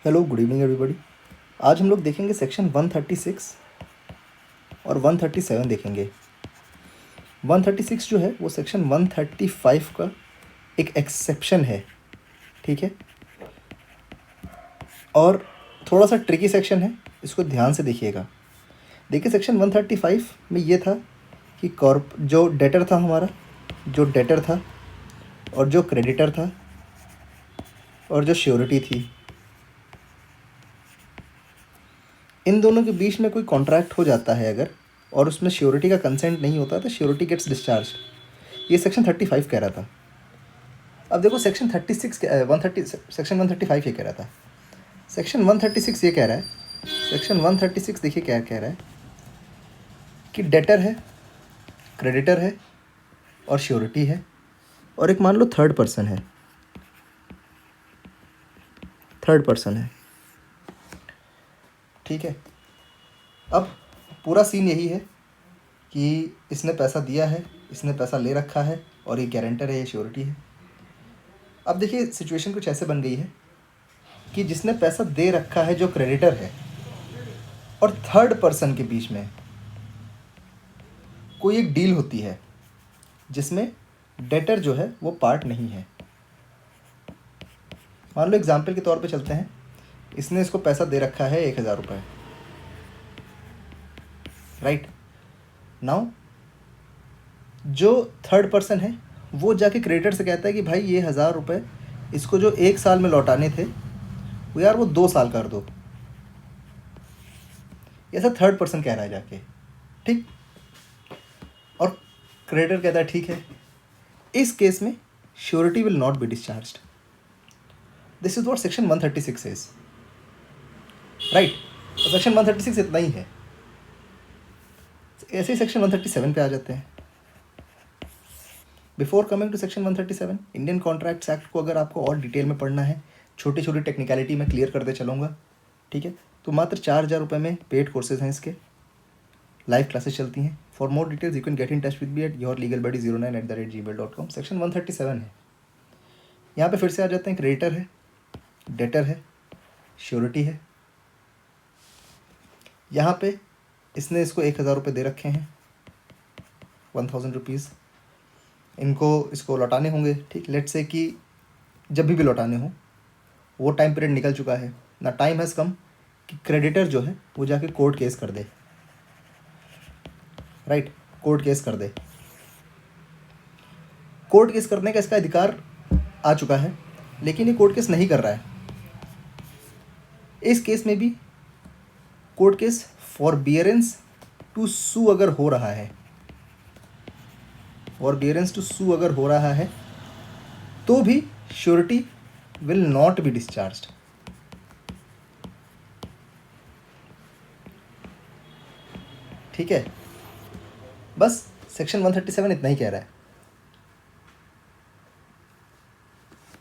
Hello, good evening everybody. आज हम लोग देखेंगे सेक्शन 136 और 137 देखेंगे। 136 जो है वो सेक्शन 135 का एक एक्सेप्शन है, ठीक है। और थोड़ा सा ट्रिकी सेक्शन है, इसको ध्यान से देखिएगा। देखिए सेक्शन 135 में ये था कि जो डेटर था हमारा, जो डेटर था और जो क्रेडिटर था और जो श्योरिटी थी, इन दोनों के बीच में कोई कॉन्ट्रैक्ट हो जाता है अगर, और उसमें श्योरिटी का कंसेंट नहीं होता तो श्योरिटी गेट्स डिस्चार्ज। ये सेक्शन 35 कह रहा था। अब देखो सेक्शन 36 सेक्शन 135 ये कह रहा था। सेक्शन 136 ये कह रहा है, सेक्शन 136 देखिए क्या कह रहा है कि डेटर है, क्रेडिटर है और श्योरिटी है, और एक मान लो थर्ड पर्सन है, ठीक है। अब पूरा सीन यही है कि इसने पैसा दिया है, इसने पैसा ले रखा है, और ये गारंटर है, ये श्योरिटी है। अब देखिए सिचुएशन कुछ ऐसे बन गई है कि जिसने पैसा दे रखा है, जो क्रेडिटर है, और थर्ड पर्सन के बीच में कोई एक डील होती है जिसमें डेटर जो है वो पार्ट नहीं है। मान लो एग्जाम्पल के तौर पे चलते हैं, इसने इसको पैसा दे रखा है 1000 रुपये, राइट। नाउ जो थर्ड पर्सन है वो जाके क्रेडिटर से कहता है कि भाई ये 1000 रुपये इसको जो 1 साल में लौटाने थे वो यार वो 2 साल कर दो, ऐसा थर्ड पर्सन कह रहा है जाके, ठीक। और क्रेडिटर कहता है ठीक है। इस केस में surety will not be discharged. This is what section 136 is, right. Section 136 इतना ही है। ऐसे ही सेक्शन 137 पे आ जाते हैं। Before coming to section 137, Indian Contracts Act को अगर आपको और डिटेल में पढ़ना है, छोटी छोटी टेक्निकलिटी में क्लियर करते चलूँगा, ठीक है। तो मात्र 4000 रुपये में पेड कोर्सेज हैं, इसके लाइव क्लासेस चलती हैं। For more details you can get in touch with me at yourlegalbuddy09@gmail.com। Section 137 है। यहाँ पे फिर से आ जाते हैं, क्रेडिटर है, डेटर है, श्योरिटी है। यहाँ पे इसने इसको 1000 रुपये दे रखे हैं, 1000 रुपीज़ इसको लौटाने होंगे, ठीक। लेट से कि जब भी लौटाने हो, वो टाइम पीरियड निकल चुका है ना, टाइम हैज़ कम कि क्रेडिटर जो है वो जाके कोर्ट केस कर दे, राइट। कोर्ट केस कर दे। कोर्ट केस करने का इसका अधिकार आ चुका है, लेकिन ये कोर्ट केस नहीं कर रहा है। इस केस में भी कोर्ट केस फॉरबियरेंस टू सू अगर हो रहा है, फॉरबियरेंस टू सू अगर हो रहा है तो भी surety will not be discharged, ठीक है। बस सेक्शन 137 इतना ही कह रहा है।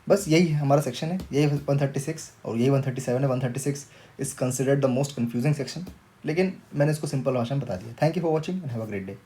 बस यही हमारा सेक्शन है, यही 136 और यही 137 है। 136 is considered the most confusing section, लेकिन मैंने इसको सिंपल भाषा में बता दिया। Thank you for watching and have a great day.